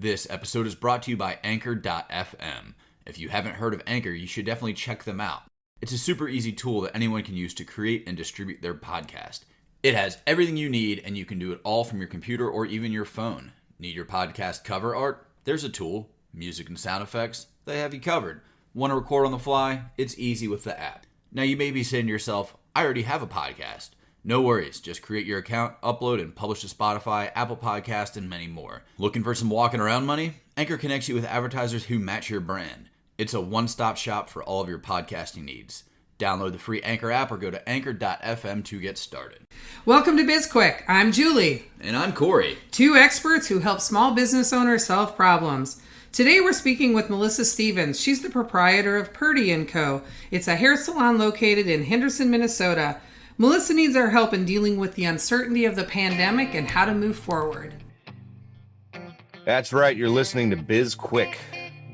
This episode is brought to you by Anchor.fm. If you haven't heard of Anchor, you should definitely check them out. It's a super easy tool that anyone can use to create and distribute their podcast. It has everything you need, and you can do it all from your computer or even your phone. Need your podcast cover art? There's a tool. Music and sound effects? They have you covered. Want to record on the fly? It's easy with the app. Now you may be saying to yourself, I already have a podcast. No worries, just create your account, upload, and publish to Spotify, Apple Podcasts, and many more. Looking for some walking around money? Anchor connects you with advertisers who match your brand. It's a one-stop shop for all of your podcasting needs. Download the free Anchor app or go to anchor.fm to get started. Welcome to BizQuik. I'm Julie. And I'm Corey. Two experts who help small business owners solve problems. Today we're speaking with Melissa Stevens. She's the proprietor of Purdy Co. It's a hair salon located in Henderson, Minnesota. Melissa needs our help in dealing with the uncertainty of the pandemic and how to move forward. That's right. You're listening to BizQuik.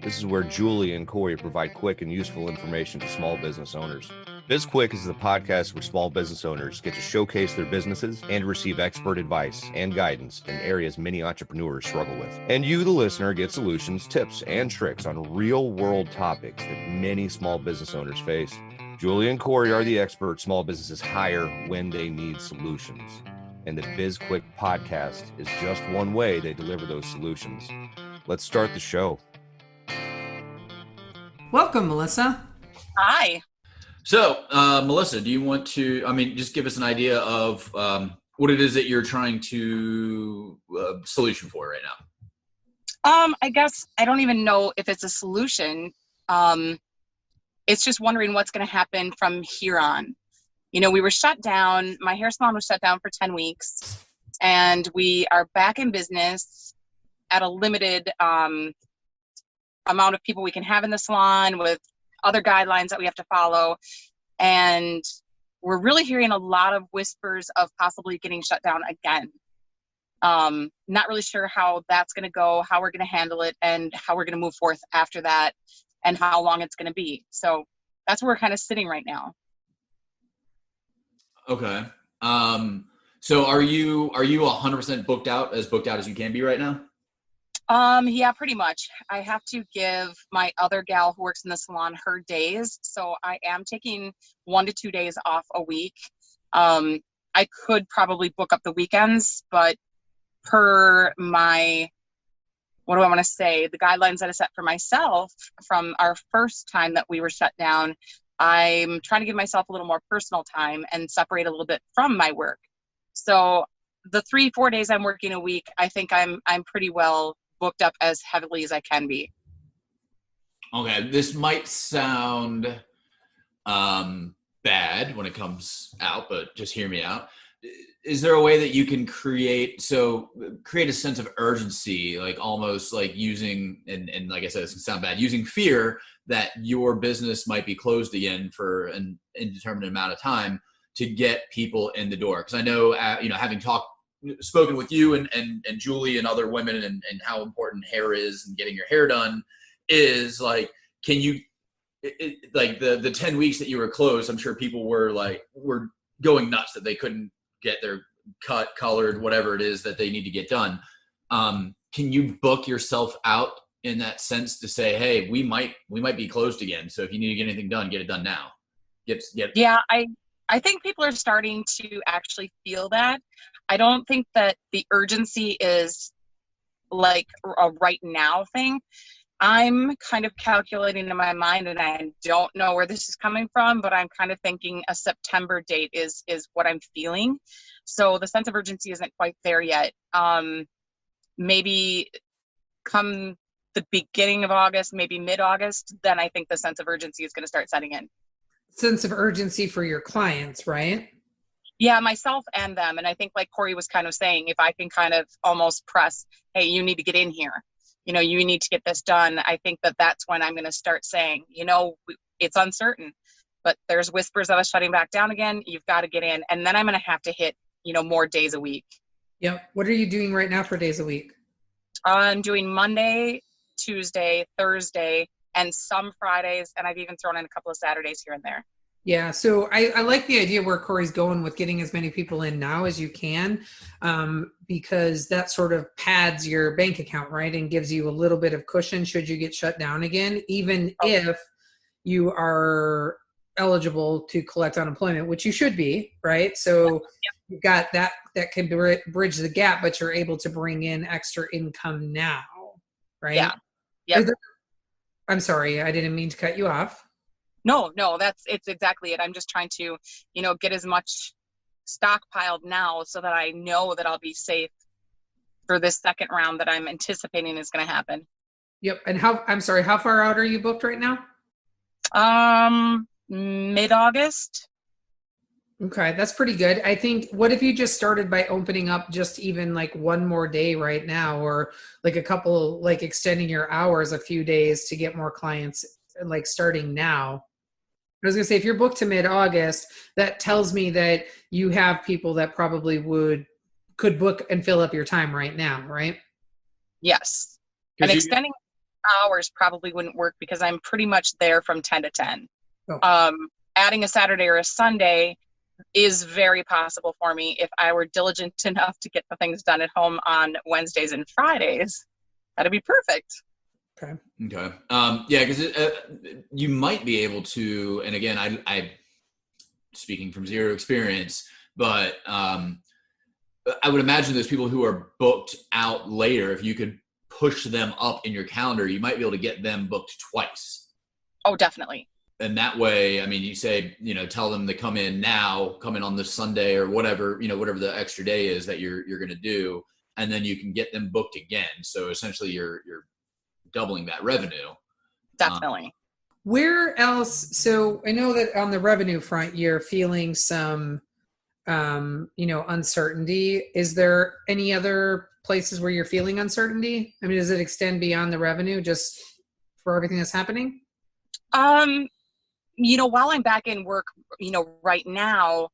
This is where Julie and Corey provide quick and useful information to small business owners. BizQuik is the podcast where small business owners get to showcase their businesses and receive expert advice and guidance in areas many entrepreneurs struggle with. And you, the listener, get solutions, tips, and tricks on real-world topics that many small business owners face. Julie and Corey are the experts small businesses hire when they need solutions. And the BizQuik podcast is just one way they deliver those solutions. Let's start the show. Welcome, Melissa. Hi. So, Melissa, do you want to, just give us an idea of what it is that you're trying to solution for right now? I guess I don't even know if it's a solution. It's just wondering what's going to happen from here on. You know, we were shut down. My hair salon was shut down for 10 weeks, and we are back in business at a limited amount of people we can have in the salon with other guidelines that we have to follow. And we're really hearing a lot of whispers of possibly getting shut down again. Not really sure how that's going to go, how we're going to handle it, and how we're going to move forth after that, and how long it's going to be. So that's where we're kind of sitting right now. Okay. So are you 100% booked out as you can be right now? Yeah, pretty much. I have to give my other gal who works in the salon her days. So I am taking 1 to 2 days off a week. I could probably book up the weekends, but per my, what do I want to say? The guidelines that I set for myself from our first time that we were shut down, I'm trying to give myself a little more personal time and separate a little bit from my work. So the 3-4 days I'm working a week, I think I'm pretty well booked up as heavily as I can be. Okay, this might sound bad when it comes out, but just hear me out. Is there a way that you can create a sense of urgency, like almost like using, and like I said, this can sound bad, using fear that your business might be closed again for an indeterminate amount of time to get people in the door? Because I know, having spoken with you and Julie and other women and how important hair is and getting your hair done is, like, can you, like the 10 weeks that you were closed, I'm sure people were going nuts that they couldn't get their cut, colored, whatever it is that they need to get done. Can you book yourself out in that sense to say, hey, we might be closed again. So if you need to get anything done, get it done now. Yeah, I think people are starting to actually feel that. I don't think that the urgency is like a right now thing. I'm kind of calculating in my mind, and I don't know where this is coming from, but I'm kind of thinking a September date is what I'm feeling. So the sense of urgency isn't quite there yet. Maybe come the beginning of August, maybe mid-August, then I think the sense of urgency is going to start setting in. Sense of urgency for your clients, right? Yeah, myself and them. And I think, like Corey was kind of saying, if I can kind of almost press, hey, you need to get in here. You need to get this done. I think that's when I'm going to start saying, it's uncertain, but there's whispers of us shutting back down again. You've got to get in. And then I'm going to have to hit, more days a week. Yep. What are you doing right now for days a week? I'm doing Monday, Tuesday, Thursday, and some Fridays. And I've even thrown in a couple of Saturdays here and there. Yeah, so I like the idea where Corey's going with getting as many people in now as you can, because that sort of pads your bank account, right? And gives you a little bit of cushion should you get shut down again, even if you are eligible to collect unemployment, which you should be, right? So you've got that can bridge the gap, but you're able to bring in extra income now, right? Yeah. Yep. I'm sorry, I didn't mean to cut you off. No, it's exactly it. I'm just trying to, get as much stockpiled now so that I know that I'll be safe for this second round that I'm anticipating is going to happen. Yep. And I'm sorry, how far out are you booked right now? Mid-August. Okay, that's pretty good. I think, what if you just started by opening up just even like one more day right now, or like a couple, like extending your hours a few days to get more clients, like starting now? I was gonna say, if you're booked to mid-August, that tells me that you have people that probably could book and fill up your time right now, right? Yes. And extending hours probably wouldn't work because I'm pretty much there from 10 to 10. Oh. Adding a Saturday or a Sunday is very possible for me if I were diligent enough to get the things done at home on Wednesdays and Fridays. That'd be perfect. Okay. Yeah, because you might be able to, and again, I speaking from zero experience, but I would imagine those people who are booked out later, if you could push them up in your calendar, you might be able to get them booked twice. Oh, definitely. And that way, I mean, you say, tell them to come in on this Sunday or whatever, whatever the extra day is that you're going to do, and then you can get them booked again. So essentially you're doubling that revenue. Definitely. Where else? So I know that on the revenue front, you're feeling some, uncertainty. Is there any other places where you're feeling uncertainty? I mean, does it extend beyond the revenue just for everything that's happening? While I'm back in work, right now,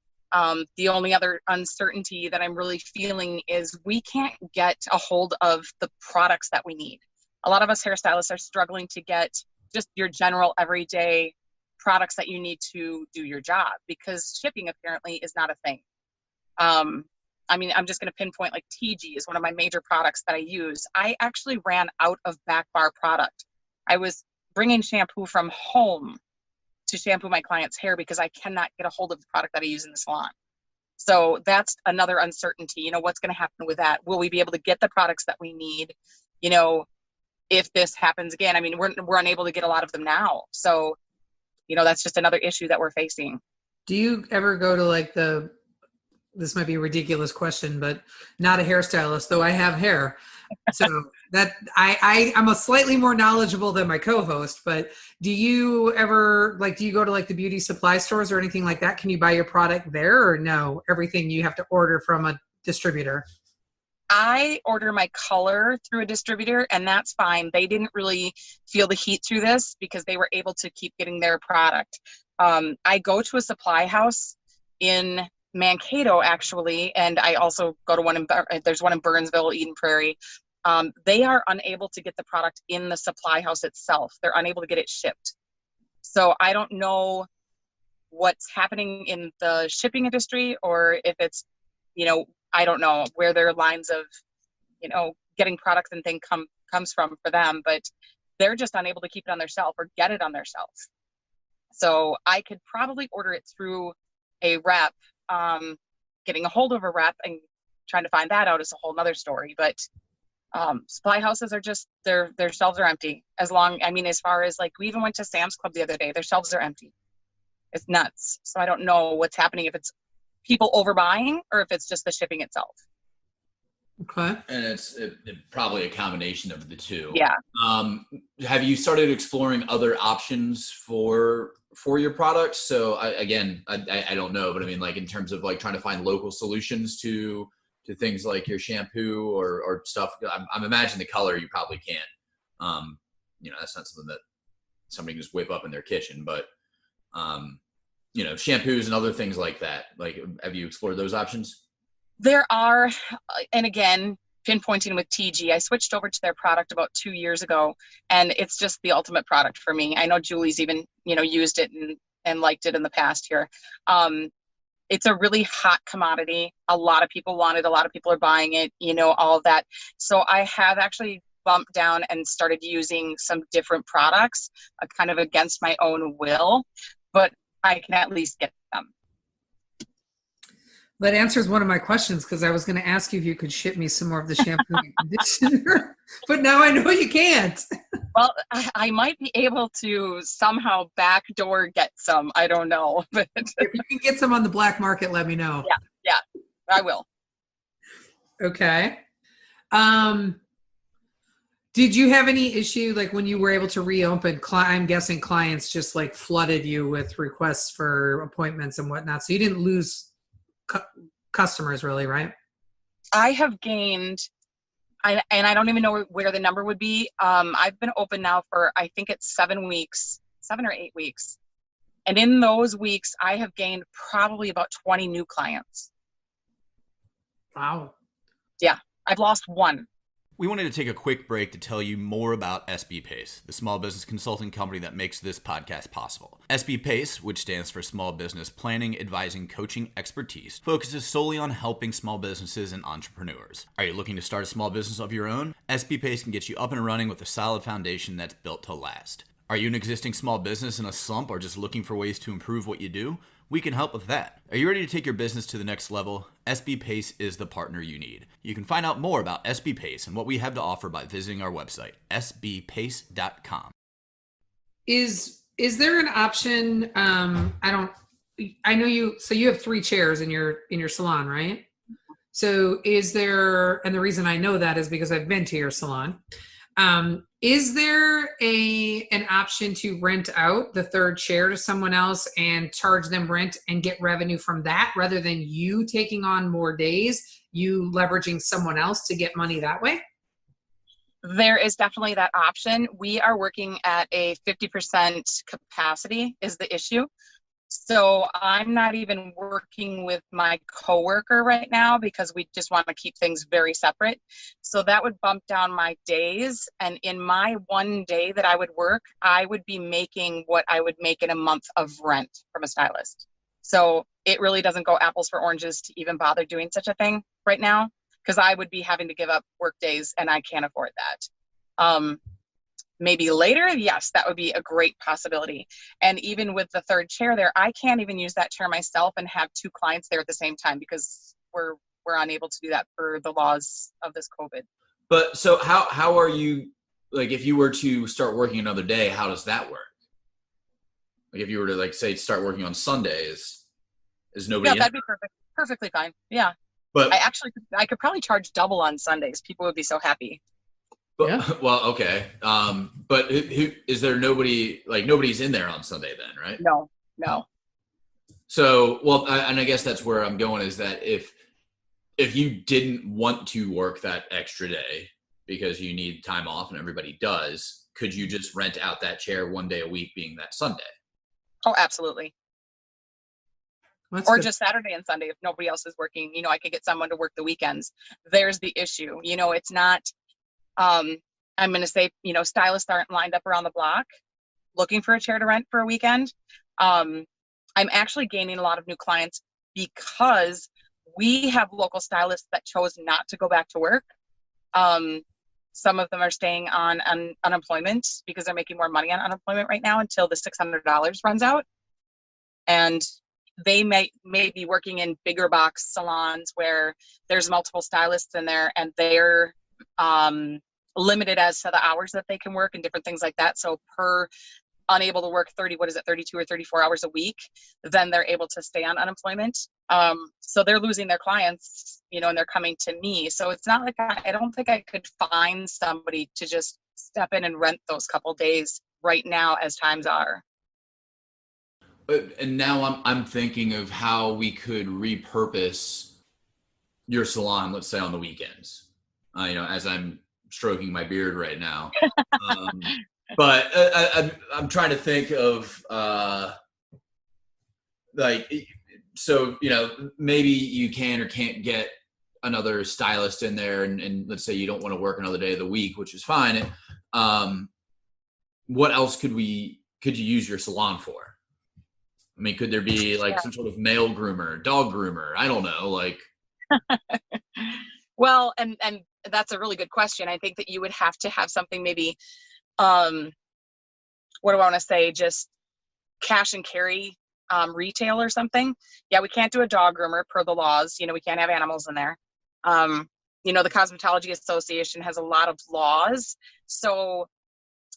the only other uncertainty that I'm really feeling is we can't get a hold of the products that we need. A lot of us hairstylists are struggling to get just your general everyday products that you need to do your job because shipping apparently is not a thing. I'm just going to pinpoint like TG is one of my major products that I use. I actually ran out of back bar product. I was bringing shampoo from home to shampoo my client's hair because I cannot get a hold of the product that I use in the salon. So that's another uncertainty. What's going to happen with that? Will we be able to get the products that we need? If this happens again, I mean, we're unable to get a lot of them now. So, that's just another issue that we're facing. Do you ever go to this might be a ridiculous question, but not a hairstylist, though I have hair. So that I'm a slightly more knowledgeable than my co-host, but do you ever do you go to the beauty supply stores or anything like that? Can you buy your product there, or no, everything you have to order from a distributor? I order my color through a distributor, and that's fine. They didn't really feel the heat through this because they were able to keep getting their product. I go to a supply house in Mankato, actually, and I also go to there's one in Burnsville, Eden Prairie. They are unable to get the product in the supply house itself. They're unable to get it shipped. So I don't know what's happening in the shipping industry, or if it's, I don't know where their lines of, getting products and things comes from for them, but they're just unable to keep it on their shelf or get it on their shelf. So I could probably order it through a rep. Getting a hold of a rep and trying to find that out is a whole nother story. But supply houses are just, their shelves are empty. As far as we even went to Sam's Club the other day, their shelves are empty. It's nuts. So I don't know what's happening, if it's people overbuying or if it's just the shipping itself. Okay. And it's probably a combination of the two. Yeah. Have you started exploring other options for your products? So I don't know, but I mean, in terms of trying to find local solutions to things like your shampoo or stuff. I'm imagining the color you probably can't. That's not something that somebody can just whip up in their kitchen, but shampoos and other things like that. Have you explored those options? There are, and again, pinpointing with TG, I switched over to their product about 2 years ago, and it's just the ultimate product for me. I know Julie's even, used it, and and liked it in the past here. It's a really hot commodity. A lot of people want it. A lot of people are buying it, all of that. So I have actually bumped down and started using some different products, kind of against my own will, but I can at least get them. That answers one of my questions, because I was going to ask you if you could ship me some more of the shampoo and conditioner, but now I know you can't. Well, I might be able to somehow backdoor get some. I don't know. But if you can get some on the black market, let me know. Yeah, I will. Okay. Did you have any issue, like when you were able to reopen, I'm guessing clients just like flooded you with requests for appointments and whatnot, so you didn't lose customers really, right? I have gained, and I don't even know where the number would be. I've been open now for, I think it's 7 or 8 weeks. And in those weeks, I have gained probably about 20 new clients. Wow. Yeah, I've lost one. We wanted to take a quick break to tell you more about SB Pace, the small business consulting company that makes this podcast possible. SB Pace, which stands for Small Business Planning, Advising, Coaching, Expertise, focuses solely on helping small businesses and entrepreneurs. Are you looking to start a small business of your own? SB Pace can get you up and running with a solid foundation that's built to last. Are you an existing small business in a slump or just looking for ways to improve what you do? We can help with that. Are you ready to take your business to the next level? SB Pace is the partner you need. You can find out more about SB Pace and what we have to offer by visiting our website, sbpace.com. Is there an option? I know you, so you have 3 chairs in your salon, right? So is there, and the reason I know that is because I've been to your salon. Is there an option to rent out the 3rd chair to someone else and charge them rent and get revenue from that, rather than you taking on more days, you leveraging someone else to get money that way? There is definitely that option. We are working at a 50% capacity is the issue. So I'm not even working with my coworker right now because we just want to keep things very separate. So that would bump down my days. And in my 1 day that I would work, I would be making what I would make in a month of rent from a stylist. So it really doesn't go apples for oranges to even bother doing such a thing right now, because I would be having to give up work days and I can't afford that. Maybe later, yes, that would be a great possibility. And even with the 3rd chair there, I can't even use that chair myself and have 2 clients there at the same time, because we're unable to do that for the laws of this COVID. But so how are you, like, if you were to start working another day, how does that work? Like if you were to, like, say, start working on Sundays, is nobody in? That'd be perfectly fine. Yeah. But I could probably charge double on Sundays. People would be so happy. But, Yeah. Well, okay. But who is there? Nobody, like, nobody's in there on Sunday then, right? No. So, well, and I guess that's where I'm going, is that if you didn't want to work that extra day because you need time off and everybody does, could you just rent out that chair 1 day a week, being that Sunday? Oh, absolutely. That's Or good. just Saturday and Sunday if nobody else is working. I could get someone to work the weekends. There's the issue. It's not, I'm going to say, stylists aren't lined up around the block looking for a chair to rent for a weekend. I'm actually gaining a lot of new clients because we have local stylists that chose not to go back to work. Some of them are staying on unemployment because they're making more money on unemployment right now until the $600 runs out. And they may be working in bigger box salons where there's multiple stylists in there, and they're limited as to the hours that they can work and different things like that. So per unable to work 32 or 34 hours a week, then they're able to stay on unemployment. So they're losing their clients, and they're coming to me. So it's not like I don't think I could find somebody to just step in and rent those couple days right now as times are. And now I'm thinking of how we could repurpose your salon, let's say on the weekends, as I'm stroking my beard right now. But I'm trying to think of maybe you can or can't get another stylist in there, and let's say you don't want to work another day of the week, which is fine. What else could you use your salon for? I mean, could there be like some sort of male groomer, dog groomer? I don't know. Like, well, and that's a really good question. I think that you would have to have something maybe, what do I want to say? Just cash and carry retail or something. Yeah, we can't do a dog groomer per the laws. You know, we can't have animals in there. You know, the Cosmetology Association has a lot of laws. So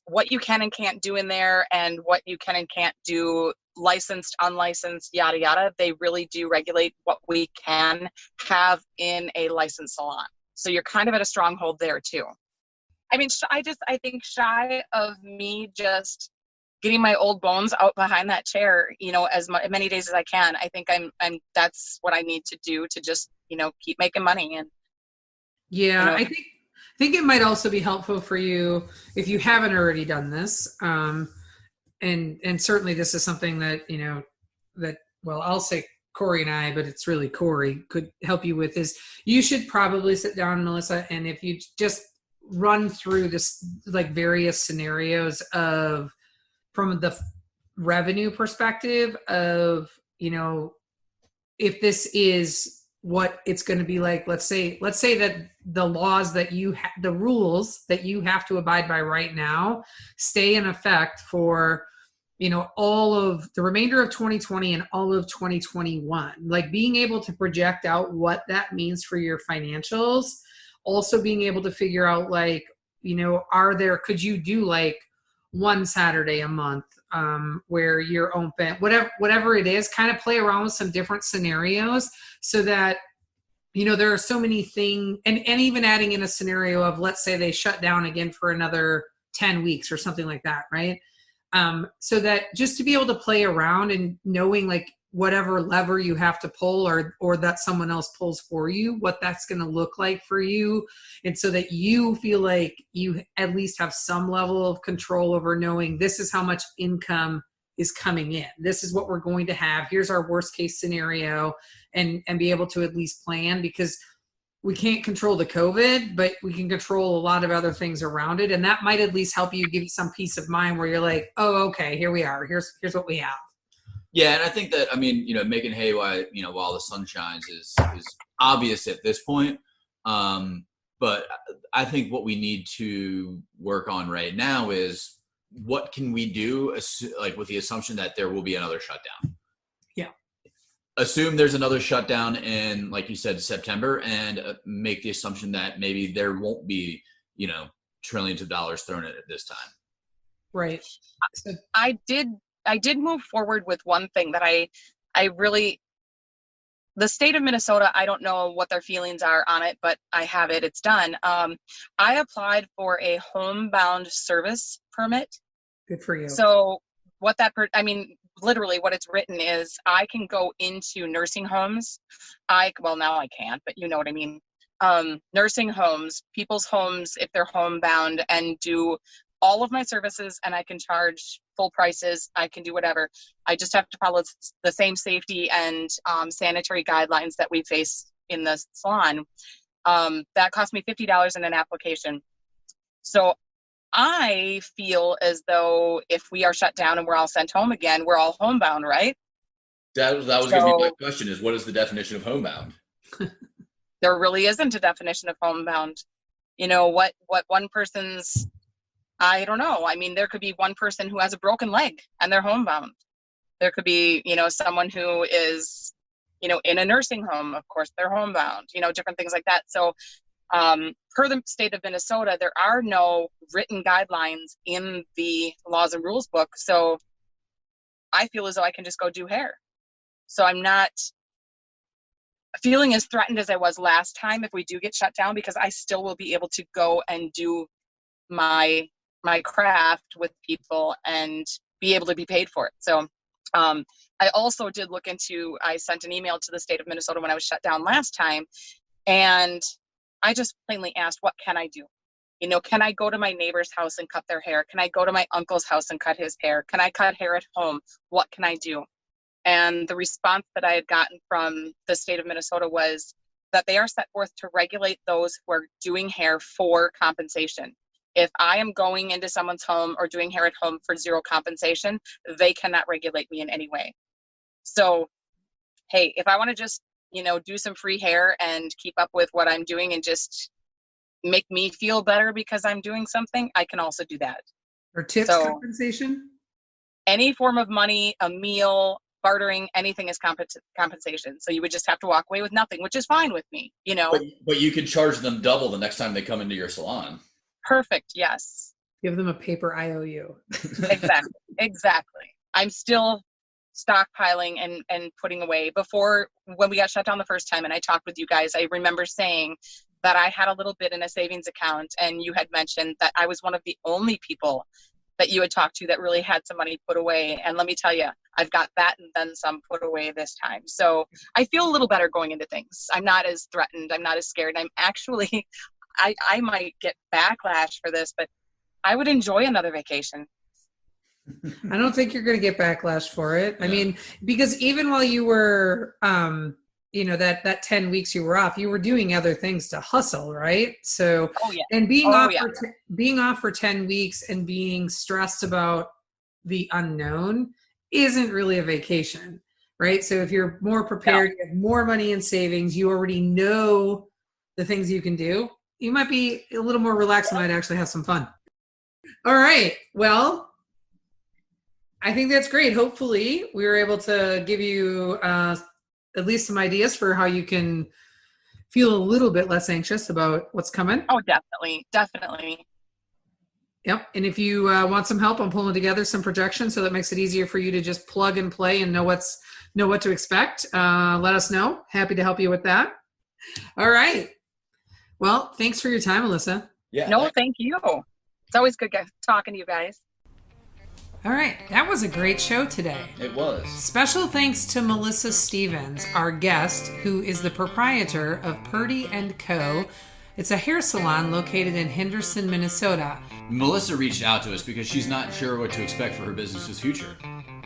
what you can and can't do in there and what you can and can't do, licensed, unlicensed, yada, yada, they really do regulate what we can have in a licensed salon. So you're kind of at a stronghold there too. I mean, I think shy of me just getting my old bones out behind that chair, you know, as many days as I can. I think that's what I need to do to just, you know, keep making money. And yeah, you know, I think it might also be helpful for you if you haven't already done this. And certainly this is something that, you know, that, well, I'll say Corey and I, but it's really Corey could help you with, is you should probably sit down, Melissa, and if you just run through this, like various scenarios of, from the revenue perspective of, you know, if this is what it's going to be like, let's say that the laws that the rules that you have to abide by right now stay in effect for, you know, all of the remainder of 2020 and all of 2021, like being able to project out what that means for your financials, also being able to figure out, like, you know, could you do like one Saturday a month where you're open, whatever it is, kind of play around with some different scenarios so that, you know, there are so many things, and even adding in a scenario of, let's say they shut down again for another 10 weeks or something like that, right? So that just to be able to play around and knowing like whatever lever you have to pull or that someone else pulls for you, what that's going to look like for you. And so that you feel like you at least have some level of control over knowing this is how much income is coming in. This is what we're going to have. Here's our worst case scenario, and be able to at least plan, because we can't control the COVID, but we can control a lot of other things around it. And that might at least help you, give you some peace of mind where you're like, oh, okay, here we are. Here's what we have. yeah. And I think that, I mean, you know, making hay while the sun shines is obvious at this point. But I think what we need to work on right now is what can we do, like with the assumption that there will be another shutdown. Yeah. Assume there's another shutdown in, like you said, September, and make the assumption that maybe there won't be, you know, trillions of dollars thrown at it this time. Right. So I did move forward with one thing that I really, the state of Minnesota, I don't know what their feelings are on it, but I have it. It's done. I applied for a homebound service permit. Good for you. So what I mean, literally what it's written is I can go into nursing homes. Well, now I can't, but you know what I mean. Nursing homes, people's homes, if they're homebound, and do all of my services, and I can charge full prices. I can do whatever. I just have to follow the same safety and sanitary guidelines that we face in the salon. That cost me $50 in an application. So I feel as though if we are shut down and we're all sent home again, we're all homebound, right? That was going to be my question, is what is the definition of homebound? There really isn't a definition of homebound. You know, what one person's, I don't know. I mean, there could be one person who has a broken leg and they're homebound. There could be, you know, someone who is, you know, in a nursing home. Of course, they're homebound, you know, different things like that. So per the state of Minnesota, there are no written guidelines in the laws and rules book. So I feel as though I can just go do hair. So I'm not feeling as threatened as I was last time if we do get shut down, because I still will be able to go and do my craft with people and be able to be paid for it. So I also did look into, I sent an email to the state of Minnesota when I was shut down last time, and I just plainly asked, what can I do? You know, can I go to my neighbor's house and cut their hair? Can I go to my uncle's house and cut his hair? Can I cut hair at home? What can I do? And the response that I had gotten from the state of Minnesota was that they are set forth to regulate those who are doing hair for compensation. If I am going into someone's home or doing hair at home for zero compensation, they cannot regulate me in any way. So, hey, if I want to just, do some free hair and keep up with what I'm doing and just make me feel better because I'm doing something, I can also do that. Or tips compensation? Any form of money, a meal, bartering, anything is compensation. So you would just have to walk away with nothing, which is fine with me, But you could charge them double the next time they come into your salon. Perfect. Yes. Give them a paper IOU. Exactly. I'm still stockpiling and putting away. Before, when we got shut down the first time and I talked with you guys, I remember saying that I had a little bit in a savings account, and you had mentioned that I was one of the only people that you had talked to that really had some money put away. And let me tell you, I've got that and then some put away this time. So I feel a little better going into things. I'm not as threatened. I'm not as scared. I'm actually, I might get backlash for this, but I would enjoy another vacation. I don't think you're going to get backlash for it. I mean, because even while you were, that 10 weeks you were off, you were doing other things to hustle, right? So, and being off for 10 weeks and being stressed about the unknown isn't really a vacation, right? So if you're more prepared, you have more money in savings, you already know the things you can do, you might be a little more relaxed and might actually have some fun. All right. Well, I think that's great. Hopefully we were able to give you at least some ideas for how you can feel a little bit less anxious about what's coming. Oh, definitely. Yep. And if you want some help on pulling together some projections so that makes it easier for you to just plug and play and know what to expect, let us know. Happy to help you with that. All right. Well, thanks for your time, Alyssa. Yeah. No, thank you. It's always good talking to you guys. All right, that was a great show today. It was. Special thanks to Melissa Stevens, our guest, who is the proprietor of Purdy Co. It's a hair salon located in Henderson, Minnesota. Melissa reached out to us because she's not sure what to expect for her business's future.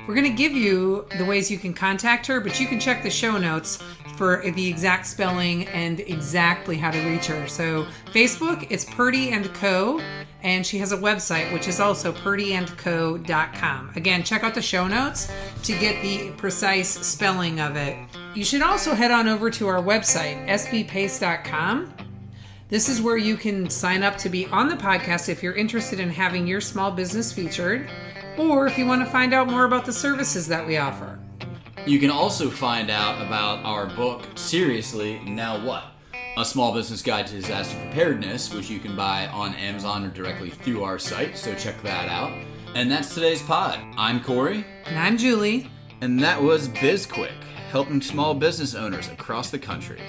We're going to give you the ways you can contact her, but you can check the show notes for the exact spelling and exactly how to reach her. So Facebook, it's Purdy Co. And she has a website, which is also purdyandco.com. Again, check out the show notes to get the precise spelling of it. You should also head on over to our website, sbpace.com. This is where you can sign up to be on the podcast if you're interested in having your small business featured, or if you want to find out more about the services that we offer. You can also find out about our book, Seriously, Now What? A Small Business Guide to Disaster Preparedness, which you can buy on Amazon or directly through our site, so check that out. And that's today's pod. I'm Corey. And I'm Julie. And that was BizQuik, helping small business owners across the country.